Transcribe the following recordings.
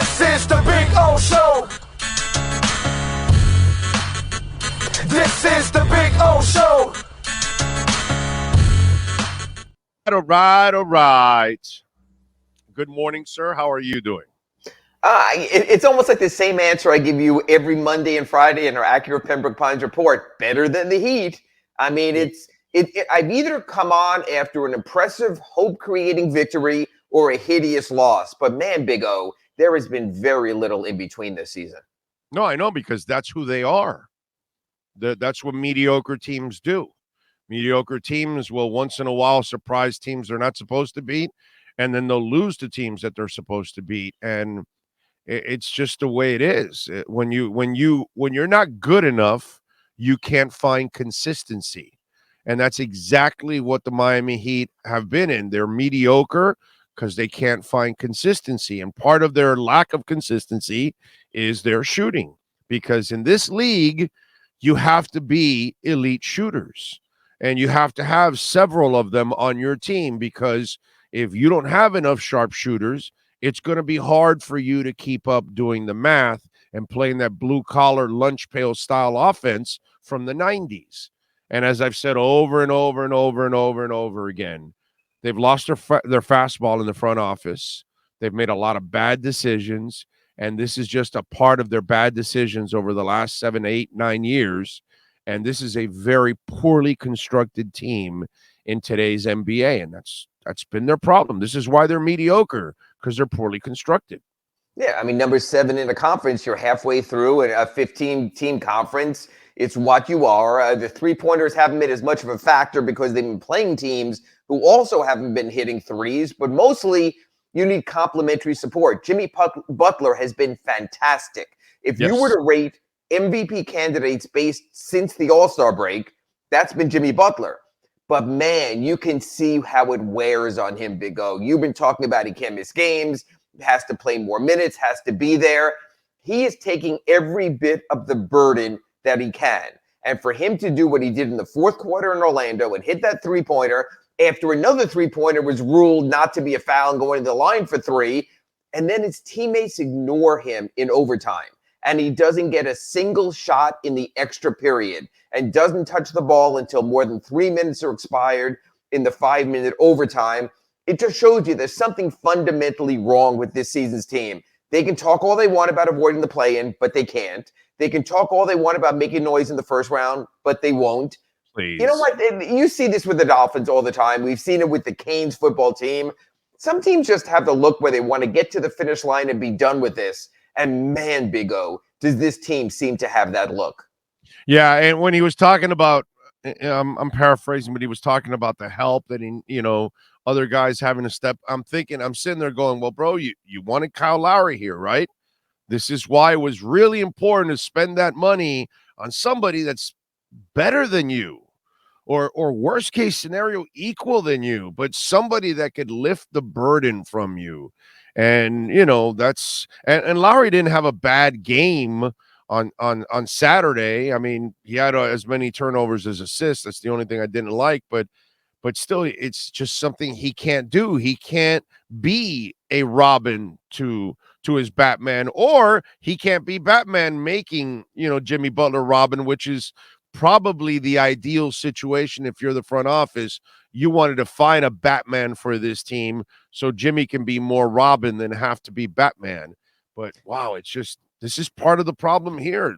This is the Big O Show. This is the Big O Show. All right. Good morning, sir. How are you doing? It's almost like the same answer I give you every Monday and Friday in our Acura Pembroke Pines report. Better than the Heat. I mean, I've either come on after an impressive, hope-creating victory or a hideous loss. But man, Big O, there has been very little in between this season. No, I know, because that's who they are. That's what mediocre teams do. Mediocre teams will once in a while surprise teams they're not supposed to beat, and then they'll lose to teams that they're supposed to beat. And it's just the way it is. When you're not good enough, you can't find consistency. And that's exactly what the Miami Heat have been in. They're mediocre because they can't find consistency. And part of their lack of consistency is their shooting. Because in this league, you have to be elite shooters. And you have to have several of them on your team, because if you don't have enough sharp shooters, it's going to be hard for you to keep up doing the math and playing that blue-collar lunch pail style offense from the 90s. And as I've said over and over and over and over and over again, they've lost their fastball in the front office. They've made a lot of bad decisions, and this is just a part of their bad decisions over the last 7, 8, 9 years. And this is a very poorly constructed team in today's NBA, and that's been their problem. This is why they're mediocre, because they're poorly constructed. Yeah, I mean, number 7 in the conference, you're halfway through a 15-team conference. It's what you are. The three-pointers haven't been as much of a factor because they've been playing teams who also haven't been hitting threes, but mostly you need complementary support. Jimmy Butler has been fantastic. If you were to rate MVP candidates based since the All-Star break, that's been Jimmy Butler. But man, you can see how it wears on him, Big O. You've been talking about he can't miss games, has to play more minutes, has to be there. He is taking every bit of the burden that he can. And for him to do what he did in the fourth quarter in Orlando and hit that three-pointer after another three-pointer was ruled not to be a foul and going to the line for 3, and then his teammates ignore him in overtime, and he doesn't get a single shot in the extra period and doesn't touch the ball until more than 3 minutes are expired in the 5-minute overtime. It just shows you there's something fundamentally wrong with this season's team. They can talk all they want about avoiding the play-in, but they can't. They can talk all they want about making noise in the first round, but they won't. Please. You know what? You see this with the Dolphins all the time. We've seen it with the Canes football team. Some teams just have the look where they want to get to the finish line and be done with this. And man, Big O, does this team seem to have that look. Yeah, and when he was talking about, I'm paraphrasing, but he was talking about the help that other guys having to step. I'm sitting there going, well, bro, you wanted Kyle Lowry here, right? This is why it was really important to spend that money on somebody that's better than you, or worst case scenario, equal than you, but somebody that could lift the burden from you. And, that's – and Lowry didn't have a bad game on Saturday. I mean, he had as many turnovers as assists. That's the only thing I didn't like. But still, it's just something he can't do. He can't be a Robin to his Batman, or he can't be Batman making, Jimmy Butler Robin, which is probably the ideal situation if you're the front office. You wanted to find a Batman for this team so Jimmy can be more Robin than have to be Batman. But wow, it's just, this is part of the problem here.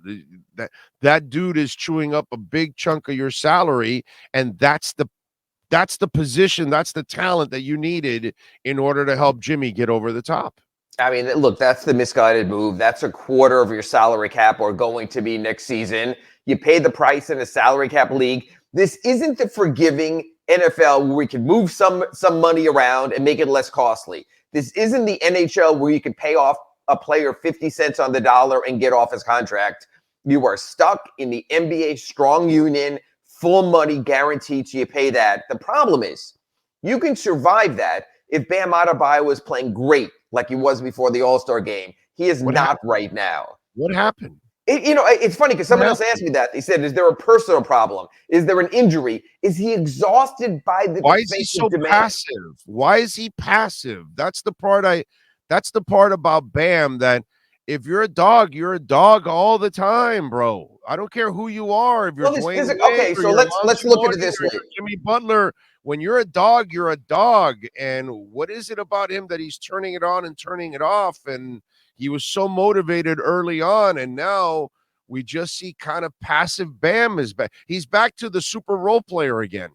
That dude is chewing up a big chunk of your salary, and that's the position, that's the talent that you needed in order to help Jimmy get over the top. I mean, look, that's the misguided move. That's a quarter of your salary cap, or going to be next season. You pay the price in a salary cap league. This isn't the forgiving NFL where we can move some money around and make it less costly. This isn't the NHL where you can pay off a player 50 cents on the dollar and get off his contract. You are stuck in the NBA strong union, full money guaranteed, so you pay that. The problem is you can survive that if Bam Adebayo was playing great like he was before the All-Star game. He is not right now. What happened? It's funny because someone else asked me that. They said, is there a personal problem? Is there an injury? Is he exhausted by the Why is he so demand? passive? Why is he passive? That's the part That's the part about Bam that if you're a dog all the time, bro. I don't care who you are. If you're Well, Dwayne okay, Wade or so you're let's Alonzo look at it Mourning this or way. you're Jimmy Butler, when you're a dog, you're a dog. And what is it about him that he's turning it on and turning it off? And he was so motivated early on, and now we just see kind of passive Bam is back. He's back to the super role player again.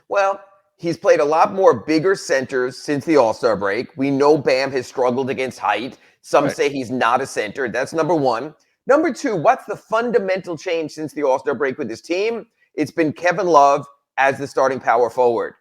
Well, he's played a lot more bigger centers since the All-Star break. We know Bam has struggled against height. Some say he's not a center. That's number one. Number two, what's the fundamental change since the All-Star break with this team? It's been Kevin Love as the starting power forward.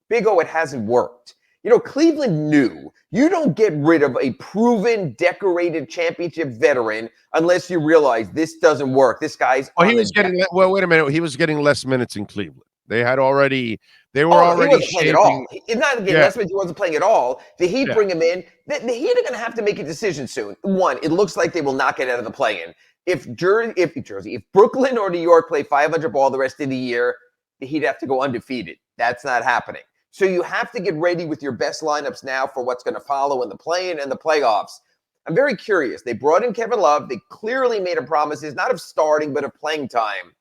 Big O, it hasn't worked. You know, Cleveland knew you don't get rid of a proven, decorated championship veteran unless you realize this doesn't work. This guy's He was getting wait a minute. He was getting less minutes in Cleveland. They were already he wasn't playing at all. shaping. It's not getting less minutes. He wasn't playing at all. The Heat bring him in. The Heat are going to have to make a decision soon. One, it looks like they will not get out of the play-in. If Brooklyn or New York play 500 ball the rest of the year, the Heat have to go undefeated. That's not happening. So you have to get ready with your best lineups now for what's going to follow in the play-in and the playoffs. I'm very curious. They brought in Kevin Love. They clearly made him promises, not of starting, but of playing time.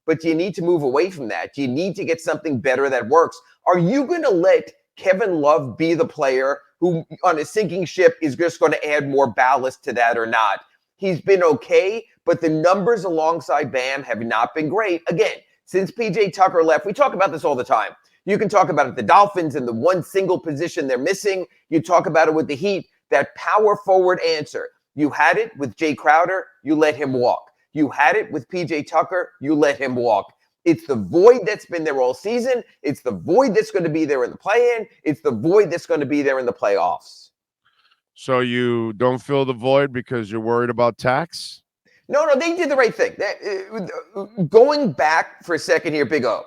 But do you need to move away from that? Do you need to get something better that works? Are you going to let Kevin Love be the player who, on a sinking ship, is just going to add more ballast to that or not? He's been okay, but the numbers alongside Bam have not been great. Again, since PJ Tucker left, we talk about this all the time. You can talk about it, the Dolphins and the one single position they're missing. You talk about it with the Heat, that power forward answer. You had it with Jay Crowder, you let him walk. You had it with PJ Tucker, you let him walk. It's the void that's been there all season. It's the void that's going to be there in the play-in. It's the void that's going to be there in the playoffs. So you don't fill the void because you're worried about tax? No, they did the right thing. Going back for a second here, Big O.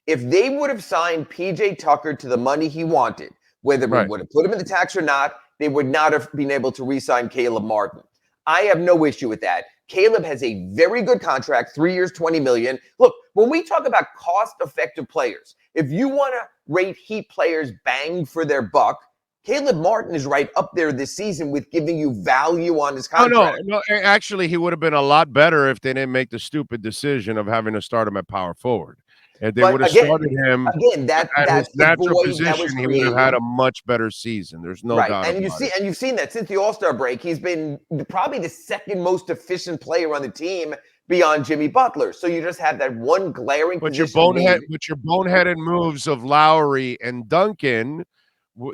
If they would have signed PJ Tucker to the money he wanted, whether we would have put him in the tax or not, they would not have been able to re-sign Caleb Martin. I have no issue with that. Caleb has a very good contract, 3 years, $20 million. Look, when we talk about cost-effective players, if you want to rate Heat players bang for their buck, Caleb Martin is right up there this season with giving you value on his contract. No. Actually, he would have been a lot better if they didn't make the stupid decision of having to start him at power forward. If they would have started him at his natural position, he would have had a much better season. There's no doubt and about it. And you've seen that since the All-Star break. He's been probably the second most efficient player on the team beyond Jimmy Butler. So you just have that one glaring Your boneheaded moves of Lowry and Duncan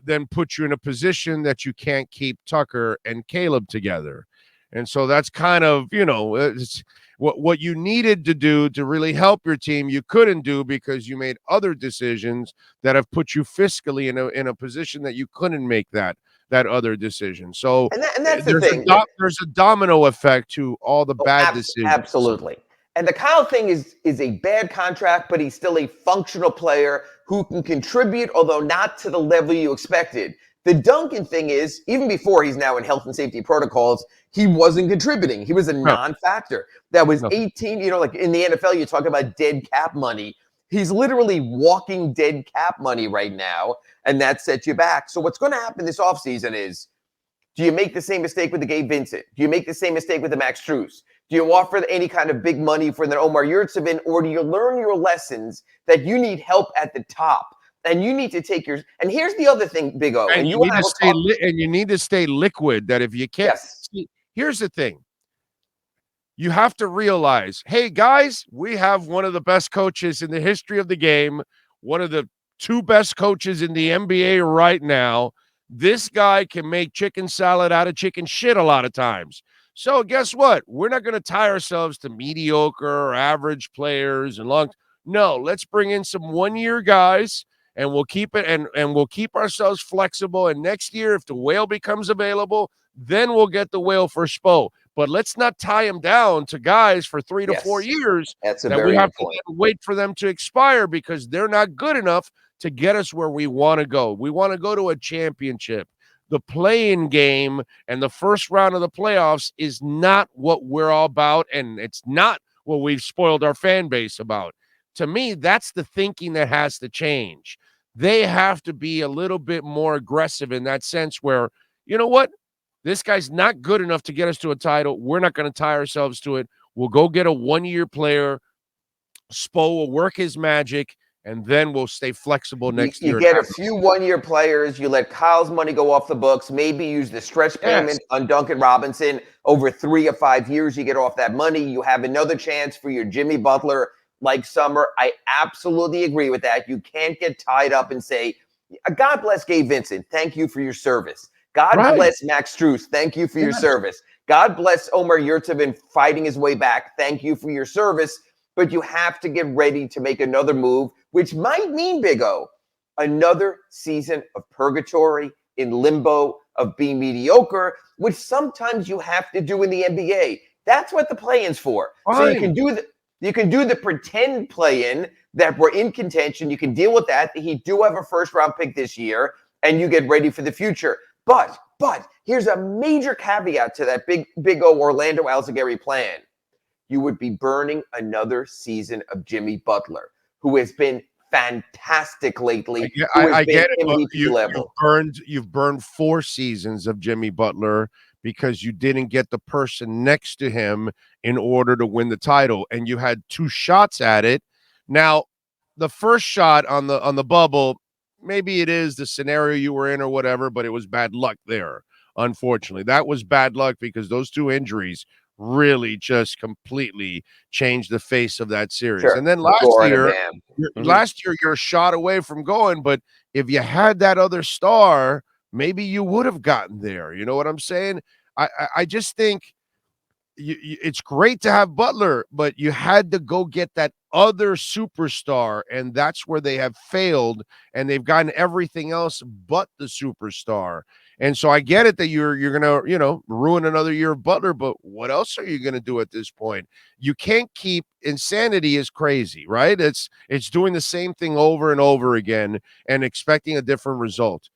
then put you in a position that you can't keep Tucker and Caleb together. And so that's kind of, it's what you needed to do to really help your team, you couldn't do because you made other decisions that have put you fiscally in a position that you couldn't make that other decision. So and that's the thing. There's a domino effect to all the bad decisions. Absolutely. And the Kyle thing is a bad contract, but he's still a functional player who can contribute, although not to the level you expected. The Duncan thing is, even before he's now in health and safety protocols, he wasn't contributing. He was a non-factor. That was 18, like in the NFL, you talk about dead cap money. He's literally walking dead cap money right now, and that sets you back. So what's going to happen this offseason is, do you make the same mistake with the Gabe Vincent? Do you make the same mistake with the Max Strus? Do you offer any kind of big money for the Omar Yurtseven, or do you learn your lessons that you need help at the top? And you need to take yours. And here's the other thing, Big O. And you need to stay liquid. That if you can't, here's the thing. You have to realize, hey guys, we have one of the best coaches in the history of the game, one of the two best coaches in the NBA right now. This guy can make chicken salad out of chicken shit a lot of times. So guess what? We're not going to tie ourselves to mediocre or average players and No, let's bring in some 1-year guys. And we'll keep it and we'll keep ourselves flexible. And next year, if the whale becomes available, then we'll get the whale for Spo. But let's not tie him down to guys for 3 to 4 years. That's we have to wait for them to expire because they're not good enough to get us where we want to go. We want to go to a championship. The play-in game and the first round of the playoffs is not what we're all about, and it's not what we've spoiled our fan base about. To me, that's the thinking that has to change. They have to be a little bit more aggressive in that sense where, you know what? This guy's not good enough to get us to a title. We're not going to tie ourselves to it. We'll go get a one-year player. Spo will work his magic, and then we'll stay flexible next You year. get a few one-year players. You let Kyle's money go off the books. Maybe use the stretch payment on Duncan Robinson over 3 or 5 years. You get off that money. You have another chance for your Jimmy Butler like summer. I absolutely agree with that. You can't get tied up and say, God bless Gabe Vincent. Thank you for your service. God bless Max Strus. Thank you for your service. God bless Omar Yurtseven fighting his way back. Thank you for your service. But you have to get ready to make another move, which might mean, Big O, another season of purgatory, in limbo, of being mediocre, which sometimes you have to do in the NBA. That's what the play-in's for. Fine. So you can do the pretend play-in that we're in contention. You can deal with that. He do have a first-round pick this year, and you get ready for the future. But here's a major caveat to that Big O Orlando Alzugaray plan. You would be burning another season of Jimmy Butler, who has been fantastic lately. I get it. You've burned 4 seasons of Jimmy Butler because you didn't get the person next to him in order to win the title, and you had 2 shots at it. Now, the first shot on the bubble, maybe it is the scenario you were in or whatever, but it was bad luck there. Unfortunately, that was bad luck because those 2 injuries really just completely changed the face of that series. Sure. And then last year, you're a shot away from going. But if you had that other star, maybe you would have gotten there. You know what I'm saying? I just think it's great to have Butler, but you had to go get that other superstar, and that's where they have failed, and they've gotten everything else but the superstar. And so I get it that you're gonna, ruin another year of Butler, but what else are you gonna do at this point? You can't keep insanity is crazy, right? It's doing the same thing over and over again and expecting a different result.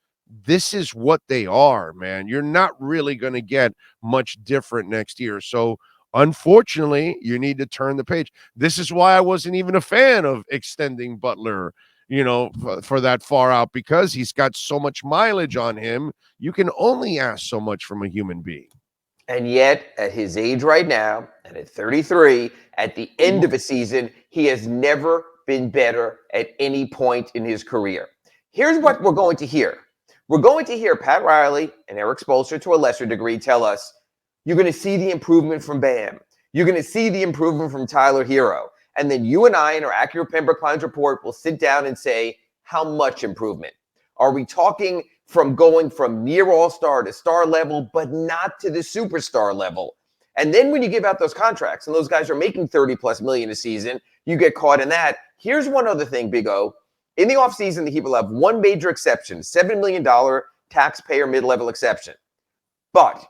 This is what they are, man. You're not really gonna get much different next year. So unfortunately, you need to turn the page. This is why I wasn't even a fan of extending Butler, for that far out, because he's got so much mileage on him. You can only ask so much from a human being. And yet, at his age right now, and at 33, at the end of a season, he has never been better at any point in his career. Here's what we're going to hear. We're going to hear Pat Riley and Eric Spoelstra, to a lesser degree, tell us, you're going to see the improvement from Bam. You're going to see the improvement from Tyler Hero. And then you and I in our Acura Pembroke Pines report will sit down and say, how much improvement? Are we talking from going from near all-star to star level, but not to the superstar level? And then when you give out those contracts and those guys are making $30+ million a season, you get caught in that. Here's one other thing, Big O. In the offseason, the Heat will have one major exception, $7 million taxpayer mid-level exception. But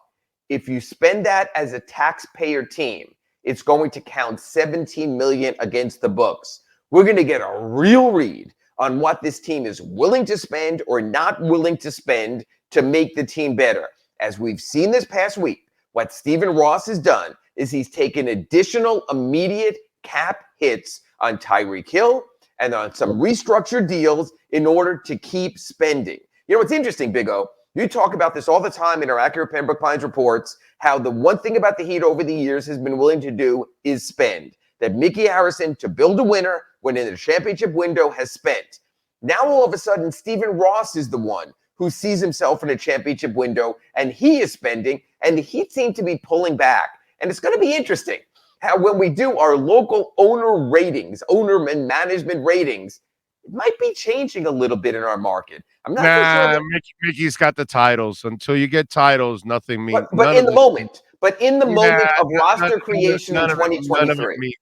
if you spend that as a taxpayer team, it's going to count $17 million against the books. We're going to get a real read on what this team is willing to spend or not willing to spend to make the team better. As we've seen this past week, what Stephen Ross has done is he's taken additional immediate cap hits on Tyreek Hill and on some restructured deals in order to keep spending. You know, what's interesting, Big O, you talk about this all the time in our Acura Pembroke Pines reports, how the one thing about the Heat over the years has been willing to do is spend. That Mickey Harrison, to build a winner when in the championship window, has spent. Now, all of a sudden, Stephen Ross is the one who sees himself in a championship window, and he is spending, and the Heat seem to be pulling back. And it's going to be interesting how when we do our local owner ratings, owner and management ratings, it might be changing a little bit in our market. I'm not sure. Mickey's got the titles. Until you get titles, nothing means. But in the moment of roster creation in 2023.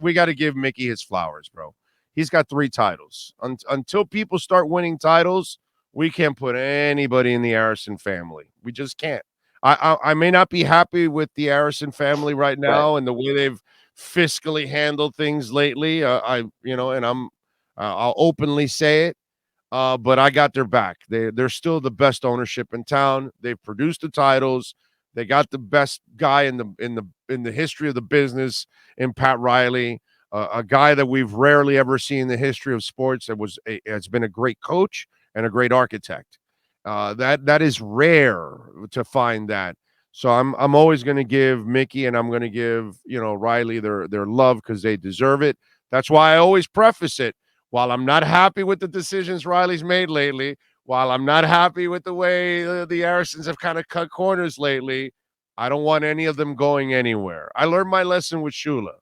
We got to give Mickey his flowers, bro. He's got 3 titles. Until people start winning titles, we can't put anybody in the Harrison family. We just can't. I may not be happy with the Harrison family right now and the way they've fiscally handled things lately. I'll openly say it. But I got their back. They're still the best ownership in town. They've produced the titles. They got the best guy in the history of the business in Pat Riley, a guy that we've rarely ever seen in the history of sports. Has been a great coach and a great architect. That is rare to find that. So I'm always going to give Mickey and I'm going to give Riley their love because they deserve it. That's why I always preface it. While I'm not happy with the decisions Riley's made lately, while I'm not happy with the way the Harrisons have kind of cut corners lately, I don't want any of them going anywhere. I learned my lesson with Shula.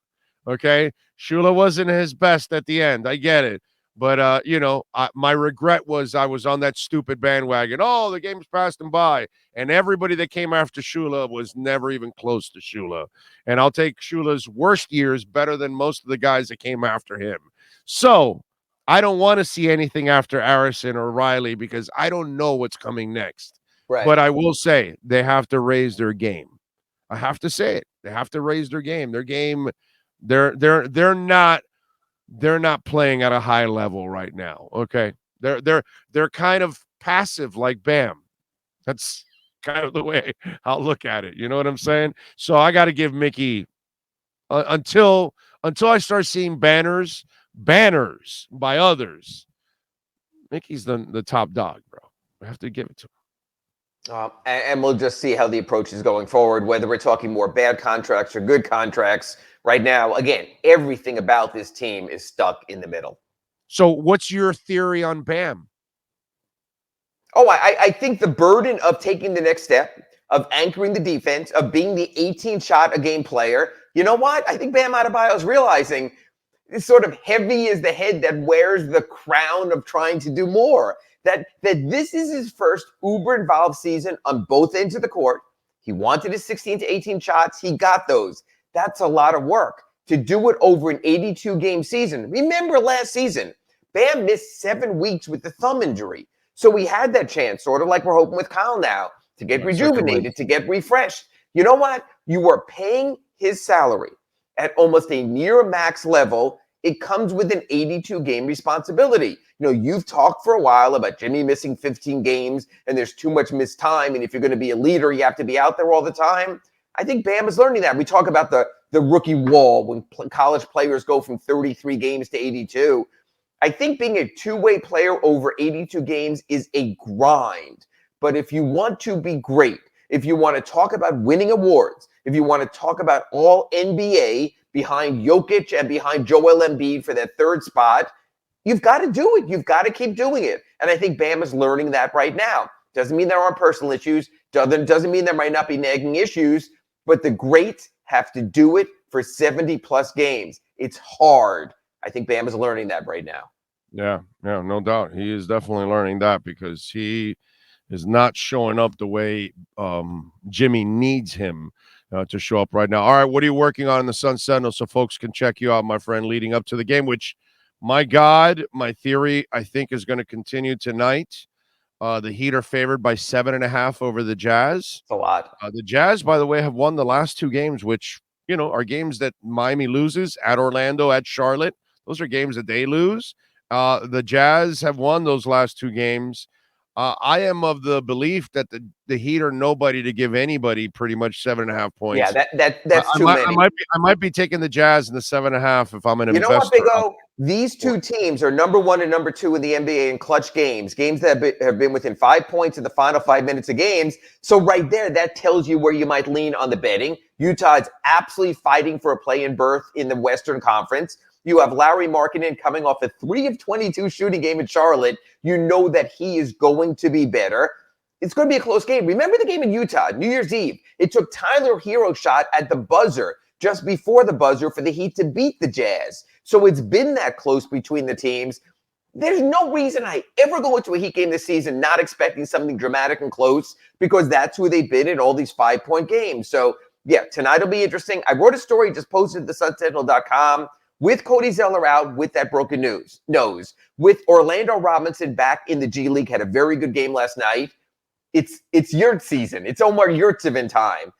Okay, Shula wasn't his best at the end. I get it. But, my regret was I was on that stupid bandwagon. Oh, the game's passed him by. And everybody that came after Shula was never even close to Shula. And I'll take Shula's worst years better than most of the guys that came after him. So I don't want to see anything after Harrison or Riley because I don't know what's coming next. Right. But I will say they have to raise their game. I have to say it. They have to raise their game. Their game, they're not playing at a high level right now. Okay. They're kind of passive like Bam. That's kind of the way I'll look at it. You know what I'm saying? So I got to give Mickey until I start seeing banners by others. Mickey's the top dog, bro. I have to give it to him. And we'll just see how the approach is going forward, whether we're talking more bad contracts or good contracts. Right now, again, everything about this team is stuck in the middle. So what's your theory on Bam? Oh, I think the burden of taking the next step, of anchoring the defense, of being the 18-shot-a-game player, you know what? I think Bam Adebayo is realizing it's sort of heavy is the head that wears the crown of trying to do more. That this is his first uber-involved season on both ends of the court. He wanted his 16 to 18 shots. He got those. That's a lot of work. To do it over an 82-game season. Remember last season, Bam missed 7 weeks with the thumb injury. So we had that chance, sort of like we're hoping with Kyle now, to get rejuvenated, to get refreshed. You know what? You are paying his salary at almost a near max level. It comes with an 82-game responsibility. You've talked for a while about Jimmy missing 15 games and there's too much missed time. And if you're going to be a leader, you have to be out there all the time. I think Bam is learning that. We talk about the rookie wall when college players go from 33 games to 82. I think being a two-way player over 82 games is a grind. But if you want to be great, if you want to talk about winning awards, if you want to talk about all NBA behind Jokic and behind Joel Embiid for that third spot, you've got to do it. You've got to keep doing it. And I think Bam is learning that right now. Doesn't mean there aren't personal issues. Doesn't mean there might not be nagging issues. But the greats have to do it for 70-plus games. It's hard. I think Bam is learning that right now. Yeah, no doubt. He is definitely learning that because he is not showing up the way Jimmy needs him to show up right now. All right, what are you working on in the Sun Sentinel so folks can check you out, my friend, leading up to the game, which, my God, my theory, I think, is going to continue tonight. The Heat are favored by 7.5 over the Jazz. It's a lot. The Jazz, by the way, have won the last 2 games, which, are games that Miami loses at Orlando, at Charlotte. Those are games that they lose. The Jazz have won those last 2 games. I am of the belief that the Heat are nobody to give anybody pretty much 7.5 points. Yeah, that's too many. I might be taking the Jazz in the 7.5 if I'm an investor. You know what, Big O? These two teams are number 1 and number 2 in the NBA in clutch games that have been within 5 points in the final 5 minutes of games. So right there, that tells you where you might lean on the betting. Utah is absolutely fighting for a play-in berth in the Western Conference. You have Lauri Markkanen coming off a 3 of 22 shooting game in Charlotte. You know that he is going to be better. It's going to be a close game. Remember the game in Utah, New Year's Eve? It took Tyler Hero's shot at the buzzer, just before the buzzer, for the Heat to beat the Jazz. So it's been that close between the teams. There's no reason I ever go into a Heat game this season not expecting something dramatic and close because that's who they've been in all these 5-point games. So, yeah, tonight will be interesting. I wrote a story, just posted at thesunsentinel.com. With Cody Zeller out with that broken nose, with Orlando Robinson back in the G League, had a very good game last night. It's Yurt season. It's Omar Yurtseven time.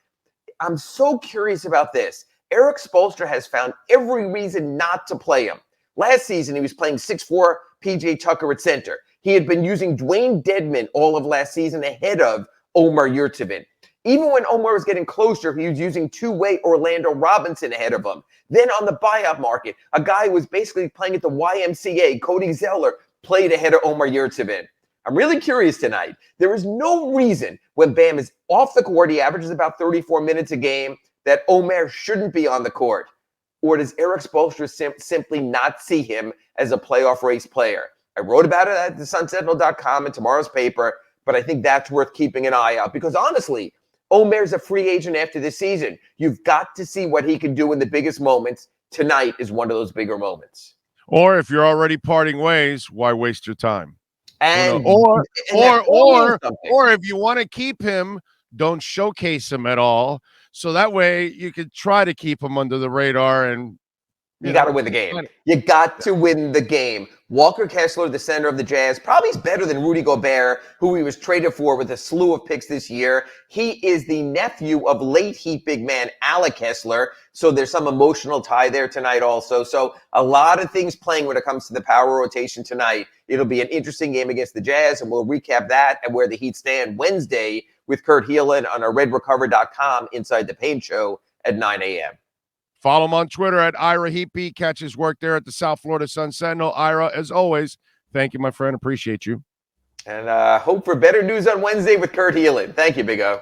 I'm so curious about this. Eric Spoelstra has found every reason not to play him. Last season, he was playing 6'4" PJ Tucker at center. He had been using Dwayne Dedmon all of last season ahead of Omar Yurtseven. Even when Omar was getting closer, he was using two-way Orlando Robinson ahead of him. Then on the buyout market, a guy who was basically playing at the YMCA, Cody Zeller, played ahead of Omar Yurtseven. I'm really curious tonight. There is no reason when Bam is off the court, he averages about 34 minutes a game, that Omer shouldn't be on the court. Or does Eric Spoelstra simply not see him as a playoff race player? I wrote about it at thesunsentinel.com in tomorrow's paper, but I think that's worth keeping an eye out because honestly, Omer's a free agent after this season. You've got to see what he can do in the biggest moments. Tonight is one of those bigger moments. Or if you're already parting ways, why waste your time? And or if you want to keep him, don't showcase him at all. So that way you could try to keep him under the radar and you got to win the game. You got to win the game. Walker Kessler, the center of the Jazz, probably is better than Rudy Gobert, who he was traded for with a slew of picks this year. He is the nephew of late Heat big man Alec Kessler, so there's some emotional tie there tonight also. So a lot of things playing when it comes to the power rotation tonight. It'll be an interesting game against the Jazz, and we'll recap that and where the Heat stand Wednesday with Kurt Heelan on our redrecover.com Inside the Paint Show at 9 a.m. Follow him on Twitter at Ira Heapy. Catch his work there at the South Florida Sun Sentinel. Ira, as always, thank you, my friend. Appreciate you. And hope for better news on Wednesday with Kurt Heelan. Thank you, Big O.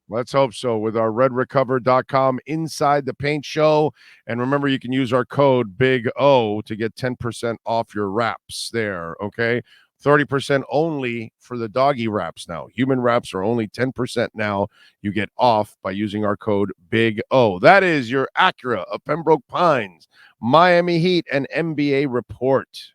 Let's hope so with our redrecover.com Inside the Paint Show. And remember, you can use our code Big O to get 10% off your wraps there, okay? 30% only for the doggy wraps now. Human wraps are only 10% now. You get off by using our code Big O. That is your Acura of Pembroke Pines, Miami Heat, and NBA report.